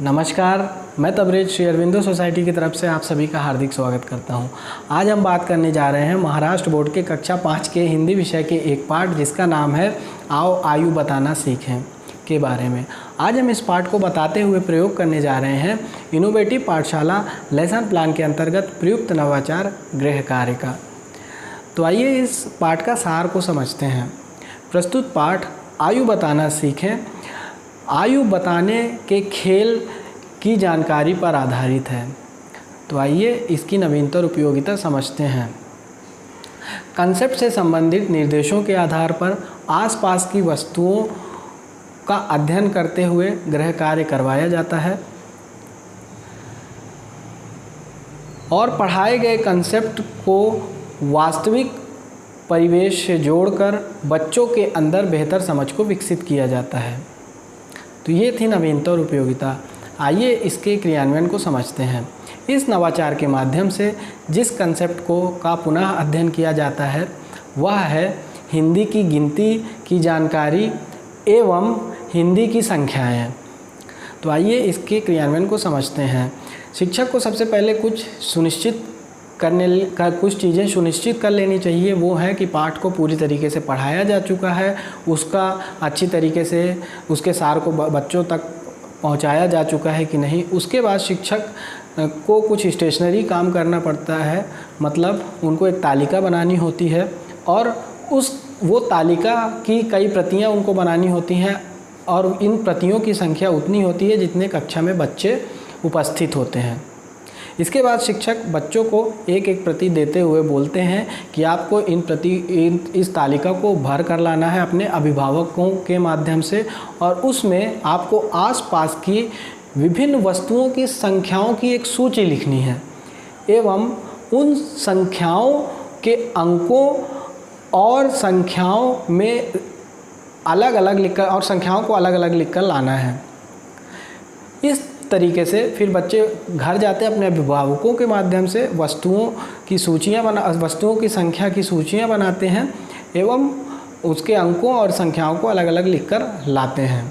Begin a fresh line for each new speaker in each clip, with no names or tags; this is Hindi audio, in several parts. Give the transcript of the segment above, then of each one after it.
नमस्कार, मैं तबरेज श्री अरविंदो सोसाइटी की तरफ से आप सभी का हार्दिक स्वागत करता हूं। आज हम बात करने जा रहे हैं महाराष्ट्र बोर्ड के कक्षा 5 के हिंदी विषय के एक पाठ जिसका नाम है आओ आयु बताना सीखें के बारे में। आज हम इस पाठ को बताते हुए प्रयोग करने जा रहे हैं इनोवेटिव पाठशाला लेसन प्लान के अंतर्गत प्रयुक्त नवाचार गृह कार्य का। तो आइए इस पाठ का सार को समझते हैं। प्रस्तुत पाठ आयु बताना सीखें आयु बताने के खेल की जानकारी पर आधारित है। तो आइए इसकी नवीनतर उपयोगिता समझते हैं। कंसेप्ट से संबंधित निर्देशों के आधार पर आसपास की वस्तुओं का अध्ययन करते हुए गृह कार्य करवाया जाता है और पढ़ाए गए कंसेप्ट को वास्तविक परिवेश से जोड़कर बच्चों के अंदर बेहतर समझ को विकसित किया जाता है। तो ये थी नवीनता और उपयोगिता। आइए इसके क्रियान्वयन को समझते हैं। इस नवाचार के माध्यम से जिस कंसेप्ट का पुनः अध्ययन किया जाता है वह है हिंदी की गिनती की जानकारी एवं हिंदी की संख्याएं। तो आइए इसके क्रियान्वयन को समझते हैं। शिक्षक को सबसे पहले कुछ चीज़ें सुनिश्चित कर लेनी चाहिए। वो है कि पाठ को पूरी तरीके से पढ़ाया जा चुका है, उसका अच्छी तरीके से उसके सार को बच्चों तक पहुंचाया जा चुका है कि नहीं। उसके बाद शिक्षक को कुछ स्टेशनरी काम करना पड़ता है, मतलब उनको एक तालिका बनानी होती है और वो तालिका की कई प्रतियां उनको बनानी होती हैं और इन प्रतियों की संख्या उतनी होती है जितने कक्षा में बच्चे उपस्थित होते हैं। इसके बाद शिक्षक बच्चों को एक एक प्रति देते हुए बोलते हैं कि आपको इस तालिका को भर कर लाना है अपने अभिभावकों के माध्यम से और उसमें आपको आसपास की विभिन्न वस्तुओं की संख्याओं की एक सूची लिखनी है एवं उन संख्याओं के अंकों और संख्याओं में अलग अलग लिखकर और संख्याओं को अलग अलग लिखकर लाना है। इस तरीके से फिर बच्चे घर जाते हैं अपने अभिभावकों के माध्यम से वस्तुओं की संख्या की सूचियां बनाते हैं एवं उसके अंकों और संख्याओं को अलग अलग लिखकर लाते हैं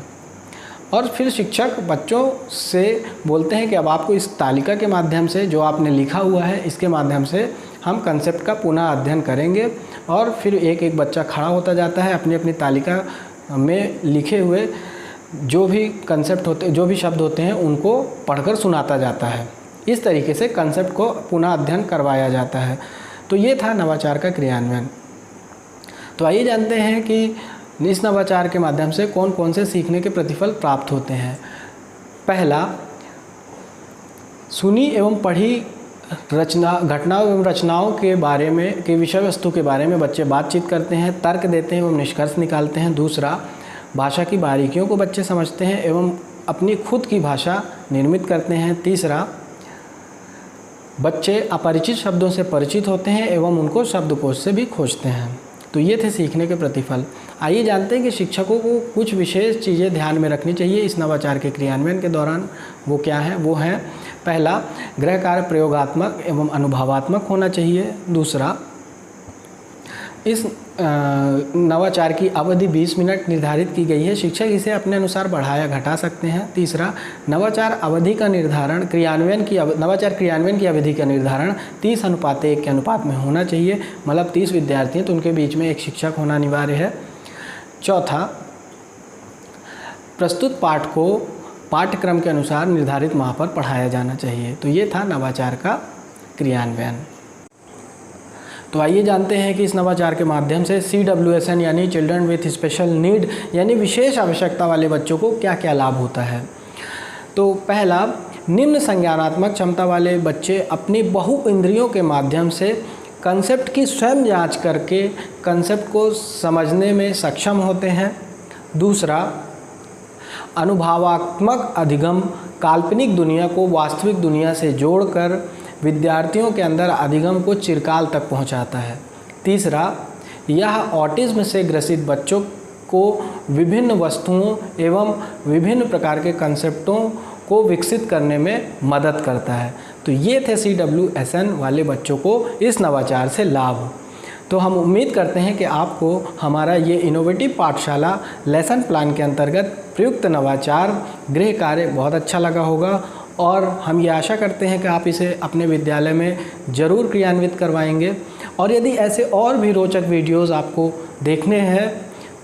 और फिर शिक्षक बच्चों से बोलते हैं कि अब आपको इस तालिका के माध्यम से जो आपने लिखा हुआ है इसके माध्यम से हम कंसेप्ट का पुनः अध्ययन करेंगे। और फिर एक एक बच्चा खड़ा होता जाता है, अपनी अपनी तालिका में लिखे हुए जो भी शब्द होते हैं उनको पढ़कर सुनाता जाता है। इस तरीके से कंसेप्ट को पुनः अध्ययन करवाया जाता है। तो ये था नवाचार का क्रियान्वयन। तो आइए जानते हैं कि इस नवाचार के माध्यम से कौन कौन से सीखने के प्रतिफल प्राप्त होते हैं। पहला, सुनी एवं पढ़ी घटनाओं एवं रचनाओं के बारे में के विषय वस्तु के बारे में बच्चे बातचीत करते हैं, तर्क देते हैं एवं निष्कर्ष निकालते हैं। दूसरा, भाषा की बारीकियों को बच्चे समझते हैं एवं अपनी खुद की भाषा निर्मित करते हैं। तीसरा, बच्चे अपरिचित शब्दों से परिचित होते हैं एवं उनको शब्दकोश से भी खोजते हैं। तो ये थे सीखने के प्रतिफल। आइए जानते हैं कि शिक्षकों को कुछ विशेष चीज़ें ध्यान में रखनी चाहिए इस नवाचार के क्रियान्वयन के दौरान। वो क्या है? वो है, पहला, गृह कार्य प्रयोगात्मक एवं अनुभवात्मक होना चाहिए। दूसरा, इस नवाचार की अवधि 20 मिनट निर्धारित की गई है, शिक्षक इसे अपने अनुसार बढ़ाया घटा सकते हैं। तीसरा, नवाचार क्रियान्वयन की अवधि का निर्धारण 30:1 के अनुपात में होना चाहिए, मतलब 30 विद्यार्थी हैं तो उनके बीच में एक शिक्षक होना अनिवार्य है। चौथा, प्रस्तुत पाठ को पाठ्यक्रम के अनुसार निर्धारित माह पर पढ़ाया जाना चाहिए। तो ये था नवाचार का क्रियान्वयन। तो आइए जानते हैं कि इस नवाचार के माध्यम से CWSN यानी चिल्ड्रन विथ स्पेशल नीड यानी विशेष आवश्यकता वाले बच्चों को क्या क्या लाभ होता है। तो पहला, निम्न संज्ञानात्मक क्षमता वाले बच्चे अपनी बहु इंद्रियों के माध्यम से कंसेप्ट की स्वयं जांच करके कंसेप्ट को समझने में सक्षम होते हैं। दूसरा, अनुभवात्मक अधिगम काल्पनिक दुनिया को वास्तविक दुनिया से जोड़कर विद्यार्थियों के अंदर अधिगम को चिरकाल तक पहुंचाता है। तीसरा, यह ऑटिज्म से ग्रसित बच्चों को विभिन्न वस्तुओं एवं विभिन्न प्रकार के कंसेप्टों को विकसित करने में मदद करता है। तो ये थे CWSN वाले बच्चों को इस नवाचार से लाभ। तो हम उम्मीद करते हैं कि आपको हमारा ये इनोवेटिव पाठशाला लेसन प्लान के अंतर्गत प्रयुक्त नवाचार गृह कार्य बहुत अच्छा लगा होगा और हम ये आशा करते हैं कि आप इसे अपने विद्यालय में ज़रूर क्रियान्वित करवाएंगे। और यदि ऐसे और भी रोचक वीडियोज़ आपको देखने हैं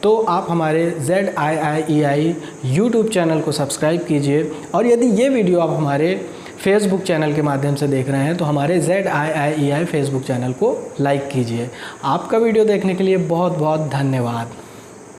तो आप हमारे ZIIEI यूट्यूब चैनल को सब्सक्राइब कीजिए और यदि ये वीडियो आप हमारे फेसबुक चैनल के माध्यम से देख रहे हैं तो हमारे ZIIEI फेसबुक चैनल को लाइक कीजिए। आपका वीडियो देखने के लिए बहुत बहुत धन्यवाद।